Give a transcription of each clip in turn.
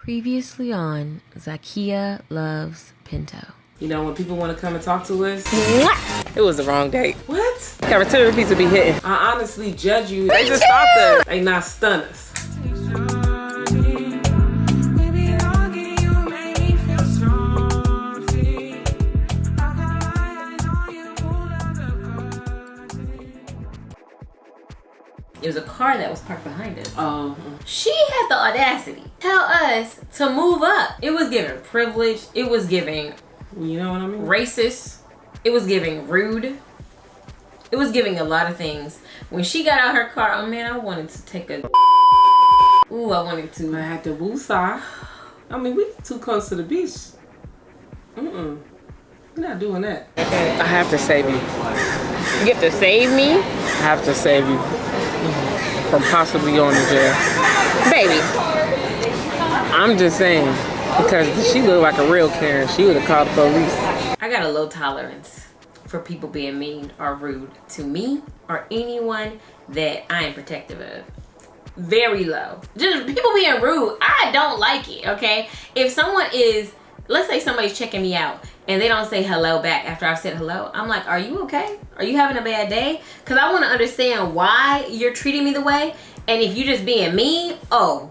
Previously on Zakiya Loves Pinto. You know, when people want to come and talk to us, it was the wrong date. What? Cafeteria pizza be hitting. I honestly judge you. They just stopped us. They not stun us. It was a car that was parked behind us. Oh. She had the audacity to tell us to move up. It was giving privilege. It was giving, You know what I mean? racist. It was giving rude. It was giving a lot of things. When she got out her car, oh man, I wanted to take a ooh, I wanted to. I had to woosah. I mean, we too close to the beach. We're not doing that. I have to save you. You have to save me? I have to save you from possibly going to jail. Baby. I'm just saying, because she looked like a real Karen. She would have called the police. I got a low tolerance for people being mean or rude to me or anyone that I am protective of. Very low. Just people being rude, I don't like it, okay? If someone is, let's say somebody's checking me out and they don't say hello back after I've said hello, I'm like, are you okay? Are you having a bad day? Because I want to understand why you're treating me the way. And if you're just being mean, oh,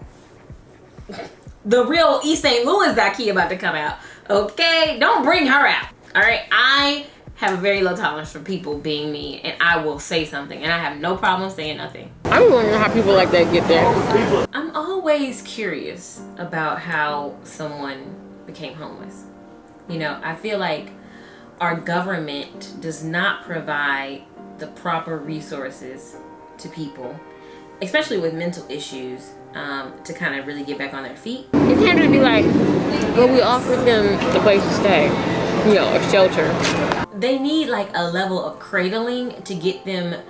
the real East St. Louis Zakiya about to come out. Okay, don't bring her out. All right, I have a very low tolerance for people being mean, and I will say something, and I have no problem saying nothing. I don't know how people like that get there. I'm always curious about how someone became homeless. You know, I feel like our government does not provide the proper resources to people, especially with mental issues, to kind of really get back on their feet. It tended to be like, well, we offered them a place to stay, you know, a shelter. They need like a level of cradling to get them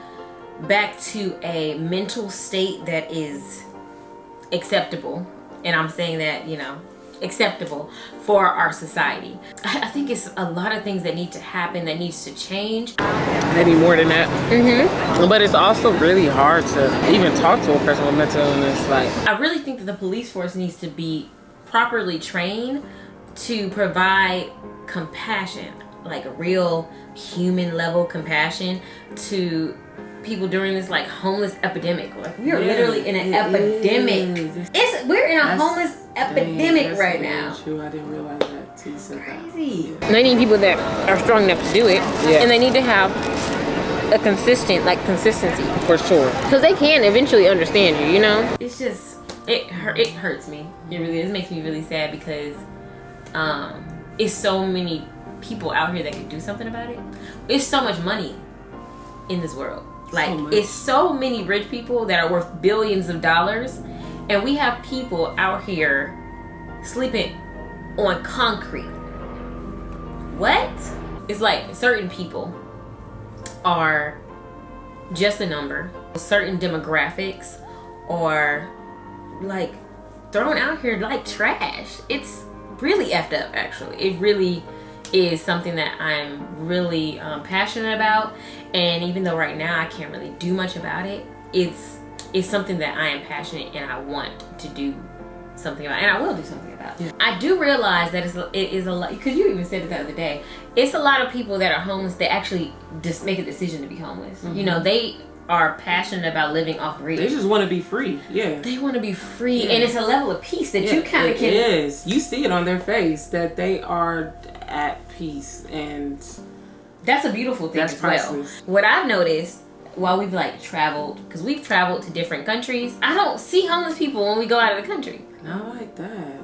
back to a mental state that is acceptable. And I'm saying that, you know, acceptable for our society. I think it's a lot of things that need to happen, that needs to change. Maybe more than that. But it's also really hard to even talk to a person with mental illness. Like, I really think that the police force needs to be properly trained to provide compassion, like a real human level compassion to people during this like homeless epidemic. Like we are literally in an epidemic. We're in a homeless epidemic right now. True. I didn't realize that too. So Crazy. they need people that are strong enough to do it, and they need to have a consistency for sure, because they can eventually understand you. You know, It's just it hurts me. It really is. It makes me really sad because it's so many people out here that could do something about it. It's so much money in this world. Like it's so many rich people that are worth billions of dollars, and we have people out here sleeping on concrete. What? It's like certain people are just a number. Certain demographics are like thrown out here like trash. It's really effed up, actually. It really is something that I'm really passionate about, and even though right now I can't really do much about it, it's something that I am passionate and I want to do something about, and I will do something about. I do realize that it is a lot, because you even said it the other day, it's a lot of people that are homeless that actually just make a decision to be homeless. You know, they are passionate about living off grid. they just want to be free. Yeah. They want to be free, and it's a level of peace that you kind of can. It is. You see it on their face that they are at peace, and that's a beautiful thing that's as well. priceless. What I've noticed while we've like traveled, because we've traveled to different countries, I don't see homeless people when we go out of the country. Not like that.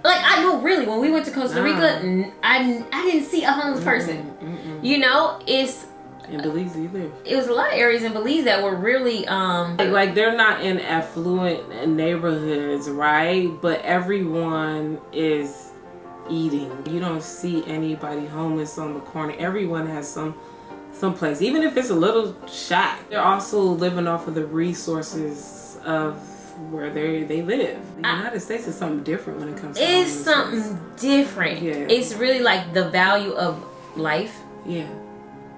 Like I know, really, when we went to Costa Rica, I didn't see a homeless person. You know, In Belize either. It was a lot of areas in Belize that were really like they're not in affluent neighborhoods, right? But everyone is eating. You don't see anybody homeless on the corner. Everyone has some place, even if it's a little shack. They're also living off of the resources of where they live. The United States is something different when it comes to it's something different. Yeah. It's really like the value of life. Yeah.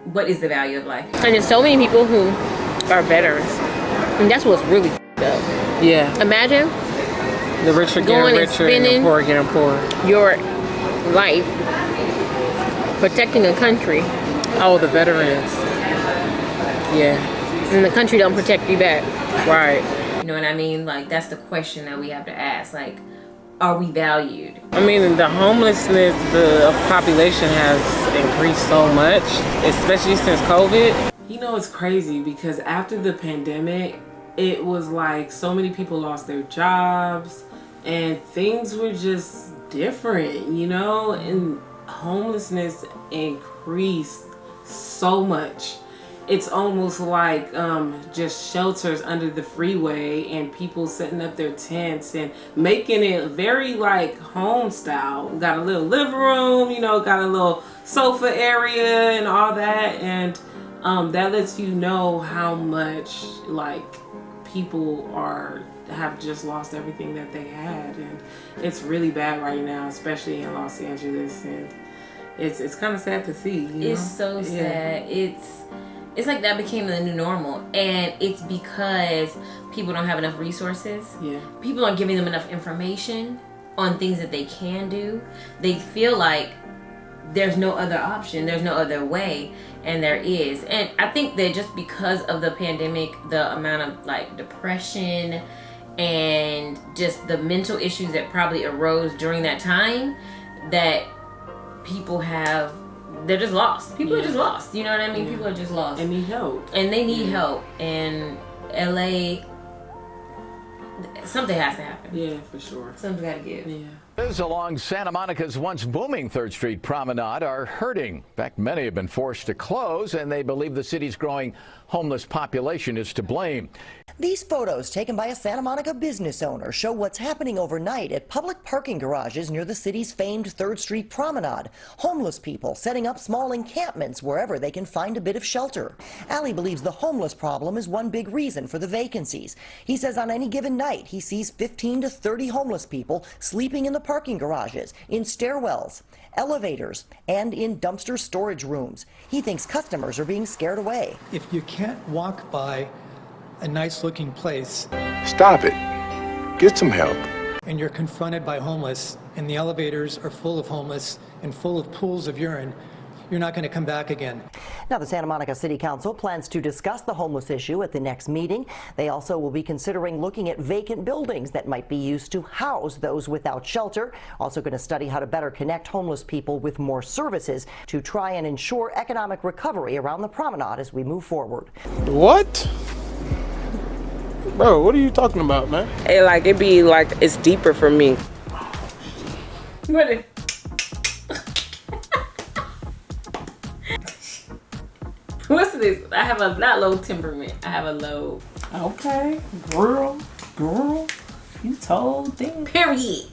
What is the value of life? and there's so many people who are veterans, and that's what's really f***ed up. Yeah. Imagine The richer get Going and richer and the spending poor getting poorer. your life protecting a country, Oh, the veterans. Yeah. and the country don't protect you back. Right. You know what I mean? Like, that's the question that we have to ask. Like, are we valued? I mean, the homelessness, the population has increased so much, especially since COVID. You know, it's crazy because after the pandemic, it was like so many people lost their jobs and things were just different, you know, and homelessness increased so much. It's almost like just shelters under the freeway and people setting up their tents and making it very like home style. Got a little living room, you know, got a little sofa area and all that. And that lets you know how much like people have just lost everything that they had. And it's really bad right now, especially in Los Angeles. And it's kind of sad to see. You know? It's so sad. It's like that became the new normal, and it's because people don't have enough resources. Yeah. People aren't giving them enough information on things that they can do. They feel like there's no other option, there's no other way, and there is. And I think that just because of the pandemic, the amount of like depression and just the mental issues that probably arose during that time, that people have, they're just lost. People are just lost. You know what I mean? People are just lost. And need help. And they need help. And LA, something has to happen. Yeah, for sure. Something's got to give. Yeah. Those along Santa Monica's once booming 3rd Street Promenade are hurting. In fact, many have been forced to close, and they believe the city's growing homeless population is to blame. These photos taken by a Santa Monica business owner show what's happening overnight at public parking garages near the city's famed 3rd Street Promenade. Homeless people setting up small encampments wherever they can find a bit of shelter. Ali believes the homeless problem is one big reason for the vacancies. He says on any given night he sees 15 to 30 homeless people sleeping in the parking garages, in stairwells, elevators, and in dumpster storage rooms. He thinks customers are being scared away. If you can't walk by a nice looking place, stop it. Get some help. and you're confronted by homeless, and the elevators are full of homeless and full of pools of urine, you're not going to come back again. Now, the Santa Monica City Council plans to discuss the homeless issue at the next meeting. They also will be considering looking at vacant buildings that might be used to house those without shelter. Also going to study how to better connect homeless people with more services to try and ensure economic recovery around the promenade as we move forward. What? Bro, what are you talking about, man? It be like it's deeper for me. Ready? What's this? I have a not low temperament. I have a low. Okay, girl, you told them. Period.